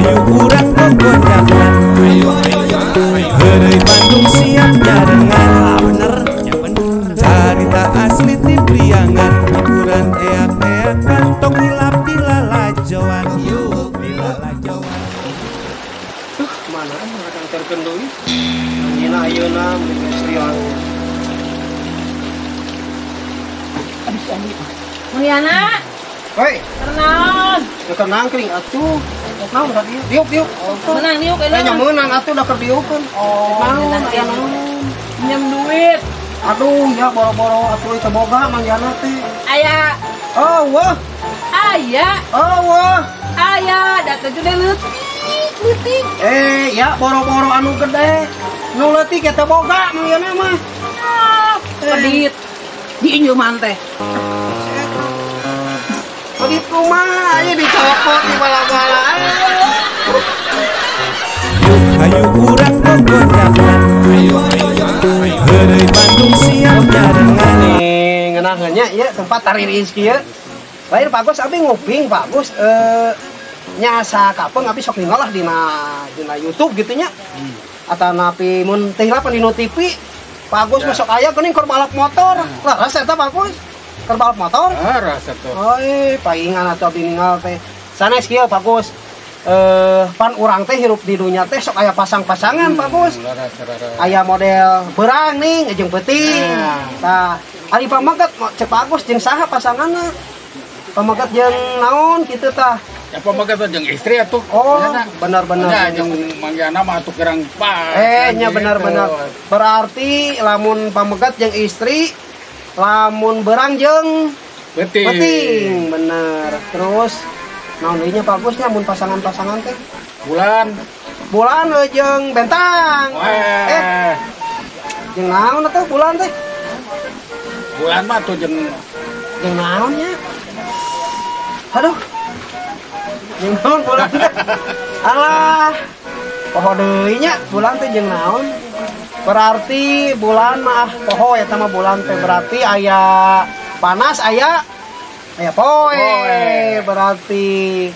Hayu urang gogodakan, Heureuy Bandung siap nyarengan. Bener, ya bener. Carita asli ti Priangan, hiburan eak-eakan, tong hilap di lalajoan. Yuk di lalajoan. Mana orang terkendung? Nina ayeuna mun Sriwan. Mulyana, Hei, tenang. tenang kering atuh. Naon ka diuk? Diuk. Menang diuk Nya meunang atuh da keur dieukeun. Naon aya naon? Pinjam duit. Aduh, ya boro-boro atuh teu boga mangjana teh. Aya, Oh, wah. aya, Oh, wah. aya. Data gede leutik. Ya boro-boro anu gede. Nu leutik eta boga mangjana mah. Pedit. Di inju man teh. Begitu mah aya dicopot di bala-bala. Hayu urang gogodakan, Heureuy Bandung siap nyarengan. Ngeunahkeun nya ieu tempat tariris kieu. Lain bagus abi nguping bagus nya sakapeung abi sok ninggal lah dina YouTube gitu nya. Atana api mun teh lapan dina TV bagus masuk aya geuning keur balap motor. Lah rasa eta bagus. Keur balap motor. Rasa tuh. Oi, paingan atuh abi ninggal teh. Sanes kieu bagus. Pan urang teh hirup di dunya teh sok aya pasang-pasangan bagus. Aya model berang nih jeung peuting. Tah, ari pamaget cek bagus jeung saha pasanganna. Pamaget jeung naon kitu tah. Ya pemagat jeung istri atuh. Oh, benar-benar. Ya jeung manggana mah atuh kerang pas. Nya benar-benar. Berarti lamun pamaget jeung istri, lamun berang jeung Beting. bener. Terus naon deui nya bagusnya mun pasangan-pasangan teh. Bulan jeung bentang. Jeung naon atuh bulan teh? Bulan mah tuh jeung Naon nya? Aduh. Jeung naon bulan teh? Alah. Poho deui nya bulan teh jeung naon? Berarti bulan mah poho eta mah bulan teh berarti aya panas aya poe. Berarti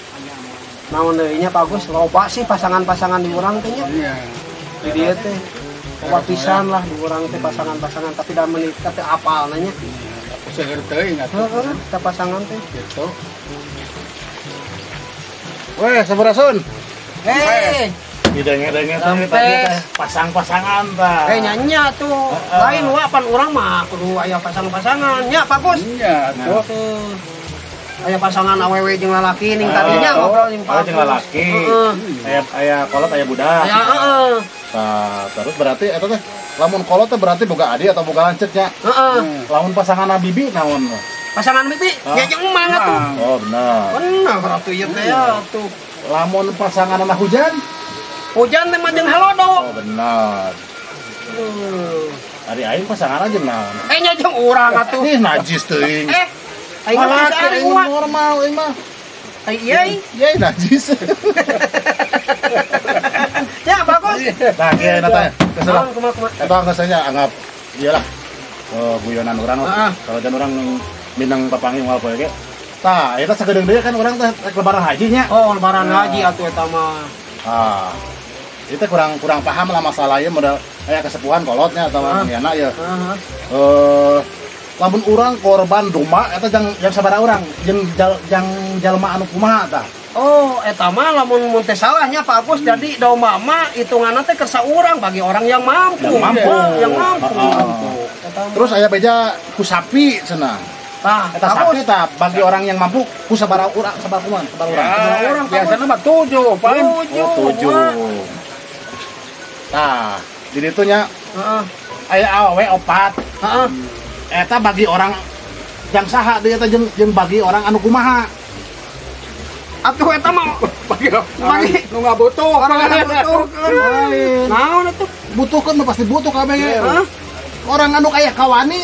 naon deui nya bagus loba sih pasangan-pasangan di urang teh nya. iya. Di dieu teh loba pisan lah di urang teh pasangan-pasangan tapi da menikah teh apal nanya. Aku seger teuing atuh. Heeh, teh pasangan teh. Gitu. Weh, sabarasun. Didenge-denge tadi pasang-pasangan tah. Nyanya tuh lain wapan urang mah kudu aya pasang-pasangan nya bagus. Iya, tuh. Aya pasangan awewe jeung lalaki ning tadinya ngobrol jeung Oh, jeung lalaki. Aya kolot aya budak. Aya heeh. Nah, terus berarti eta teh lamun kolot teh berarti boga adi atau boga lanceuk nya. Heeh. Lamun pasangan bibi naon? Pasangan bibi ya jeung emang atuh. Oh, benar. Bener berarti ieu teh ya tuh. Lamun pasangan anak hujan? Hujan teh mah jeung halodo. Oh, benar. Ari aing pasangan aja naon? Nya jeung urang atuh. Ih, najis teuing. Aing mah Aing normal aing mah. Iya. Iya, najis. Ya bagus. Nah, kieu eta teh. Terserah. Kumaha. Eta ngasanya anggap iyalah guyonan urang mah. Kalau jan urang minang papangi moal poe ge. Tah, eta sagedeung deui kan urang teh lebaran haji nya. Oh, lebaran haji atuh eta mah. Itu kurang paham lah masalah ieu modal aya kesepuhan kolotnya atau manehna ya. Lamun urang korban doma eta jang sabaraha urang jeung jalma anu kumaha tah. Oh, eta mah lamun mun teh salahnya Pak Agus jadi domba mah hitunganna teh keur saurang bagi orang yang mampu. Yang mampu. Terus aya beja ku sapi cenah. Tah, Eta sapi tah bagi orang yang mampu ku sabaraha urang, sabar urang. Ya, biasanya mah 7, Pak. Oh, 7. Nah, di ditu nya aya awewe 4. Eta bagi orang yang saha deui eta jeung bagi orang anu kumaha. Atuh eta mah bagi Nu ngabutuh. orang anu butuhkeun. Naon atuh? Butuhkeun mah pasti butuh kabeh ge. Orang anu aya kawani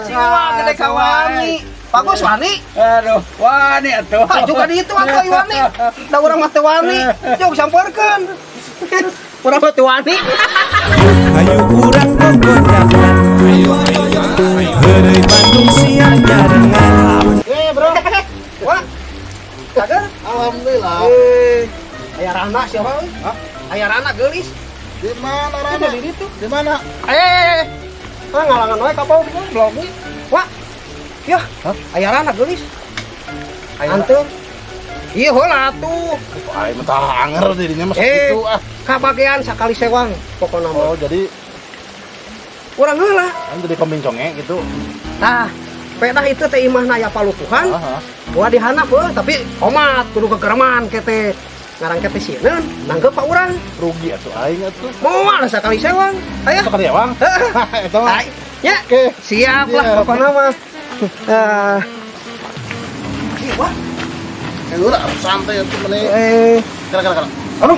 Siwa gede kawani. Bagus wani. Aduh, wani atuh. Juga di itu atuh wani. Da urang mah teh wani. Jog sampeurkeun. Urang mah teh wani. Hayu urang gogodakan, Heureuy Bandung siap nyarengan. Bro. Wah. Cager? Alhamdulillah. siapa euy? Hah? Aya rana geulis. Di mana Rana? Di ditu. Di mana? Ngalangan wae ka bau gitu, blog we. Wah. Yah, aya rana geulis. Anteu. Iya heula atuh. Aing mah tah anger dirinya mah gitu ah. Kabagean sakali sewang pokona Oh, mah. jadi Urang heula. kan jadi pembincongnya gitu. Tah, pedah itu teh imahna aya palupuhan. Heeh. Gua dihanap tapi omat kudu kegereman kete. Ngarang kete sieun, nanggep Pak urang. Rugi atuh aing atuh. Moal sakali sewang. Aya. Itu kan ya, Bang? Itu mah. Ai, ya. Oke. Siap lah Siap. pokona mah. Wah, Udah santai atuh meneh. Kira-kira. aduh.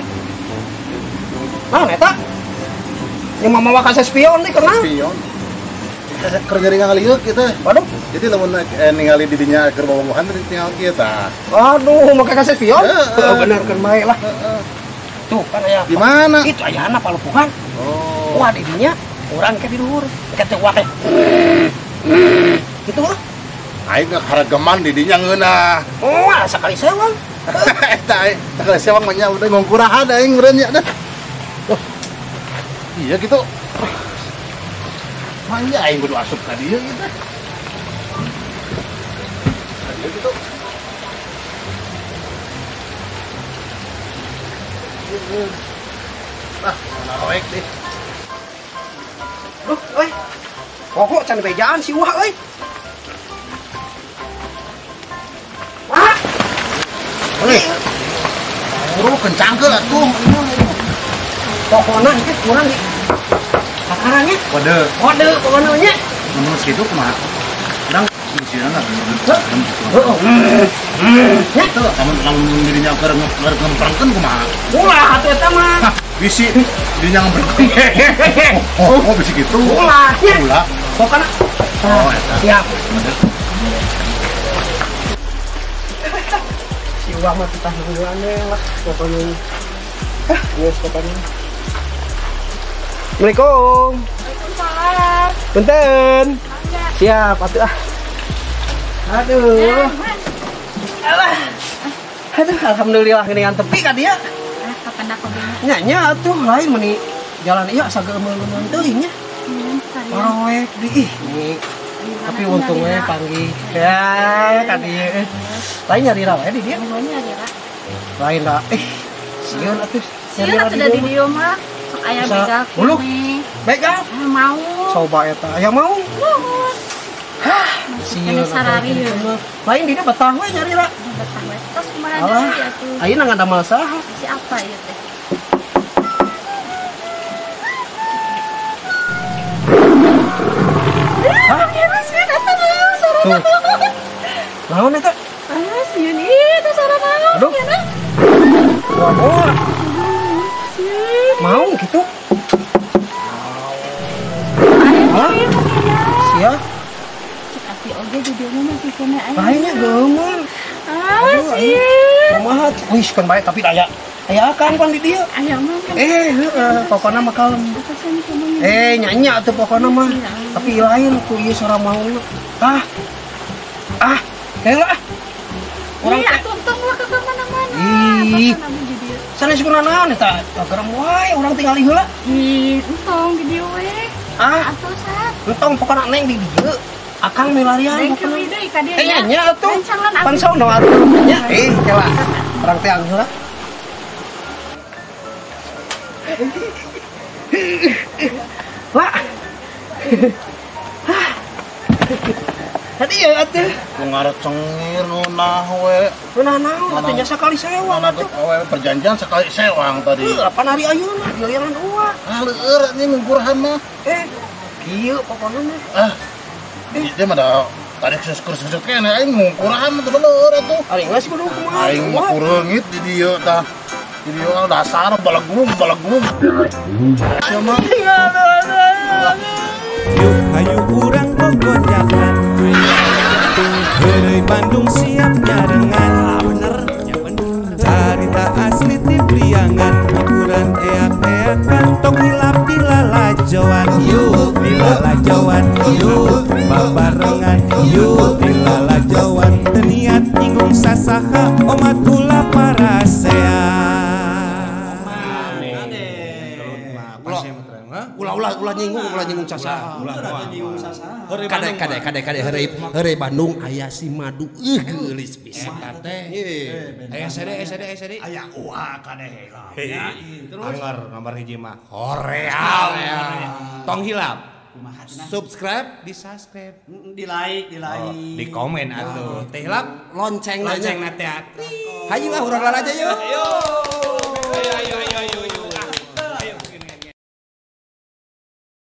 Nah, eta. Yang mama kasih spion nih kenal. Spion. Kerja di ngaliuk gitu. Waduh, Jadi lamun ningali di dinya keur bobogohan teh tinggal kita. aduh, make kasih spion. Heeh. Bener kan bae lah. Heeh. Tuh kan aya. Di mana? Itu ayahna palupuhan. Oh. Wah, di dinya urang ke di luhur. Kete wah teh. Gitu lah. Aing ngarageman di dinya ngeunah. Wah, sakali sewang. Eta aing sakali sewang mah nya udah ngongkurahan aing meureun nya dah. Iya gitu. Manja aing kudu asup ka dieu gitu. Iya gitu. Nah, naroek deh. Duh, euy. Pokok can bejaan si wah euy. Wah. Boleh. Buru kencang ke atuh. Pokokna itu kurang di sakarangnya. Kode. Kode pokoknya nya. Menurut situ kumaha? Urang misian lah. Ya. Itu lamun dirinya keur ngemprengkeun kumaha? Ulah atuh eta mah. Hah, bisi dirinya ngemprengkeun. Oh, bisi gitu. Ulah nya. Ulah. Pokoknya. Oh, eta. Siap. Si wah mah kita nungguannya lah pokoknya. Yes pokoknya. Assalamualaikum. Waalaikumsalam. Punten. Siap atuh ah. Aduh. Alah. Aduh, alhamdulillah geuningan tepi ka dia. Kapan aku bingung. Nya atuh lain meuni jalan ieu asa geumeuleun teuing nya. Paroek di ih. Nih. Tapi untung we panggih. Ya, ka dieu. Lain nyari ra wae di dieu. Banyak ya, Kak. Lain lah. Sieun atuh. Sieun atuh da di dieu mah. Sok aya Bisa begal buluk. kene. Begal. Mau. Coba eta aya mau. Kene sarari yeuh. Lain dia betah we nyari ra. Datang we. Terus kumaha Alah. deui atuh. Ayeuna ngadamel saha? Si apa ieu teh? Hah? Tuh. Naon eta? Ah, sieun ieu teh sarana. Aduh. Wah, mau gitu? Hah? Sia? Tapi oge di dieu mah masih kene aya. Lainnya geumeur. Ah, Aduh, sieun. kumaha? Wih, kan bae tapi aya akan pan di dieu. Aya mah. Heeh, pokona mah kalem. Kesan kumaha. Nyanyi tuh pokona mah. Tapi lain ku ieu sora mau. Heula. Urang Iya, teh atuh tong lah ke mana-mana. Ih. Pokona mah di dieu. sanes kunaon eta? Gerem wae urang tinggal heula. Ih, entong di dieu we. Atuh sat. Entong pokona neng di dieu. Akang milarian Thank you pokona. deui ka dieu. Nya atuh. Pancangan aku. Pan saon atuh. Nya heula. Urang teh heula. Wah. Tadi ya atuh. Ku ngarep cengir nunah we. Pernah naon atuh nya sakali sewang atuh. Awe perjanjian sekali sewang tadi. Apa hari ayeuna giliran uang. Leueur ini ngungkurahan mah. Kieu pokona mah. Dia mah da tarik susut kene aing ngungkurahan mah teu leueur atuh. Ari geus kudu kumaha. Aing mah kureungit di dieu tah. Di dieu dasar balagung. Sama Yuk hayu urang gogojakan Heureuy Bandung siap nyarengan Bener, ya bener Carita asli ti Priangan Hiburan eak-eakan Tong hilap di lalajoan Yuk di lalajoan Yuk babarengan Yuk di lalajoan Teu niat nyinggung sasaha Omat kula parasean bro. Ulah nyinggung sasa. Kade heureuy Bandung aya si madu geulis pisan teh. Aya sede. Aya uha kade heula. Anggar nomor hiji mah Horeal. Tong hilap. Subscribe, di subscribe, Di like. di komen atuh. Teh hilap lonceng teh. Hayu lah urang aja yuk. Ayo.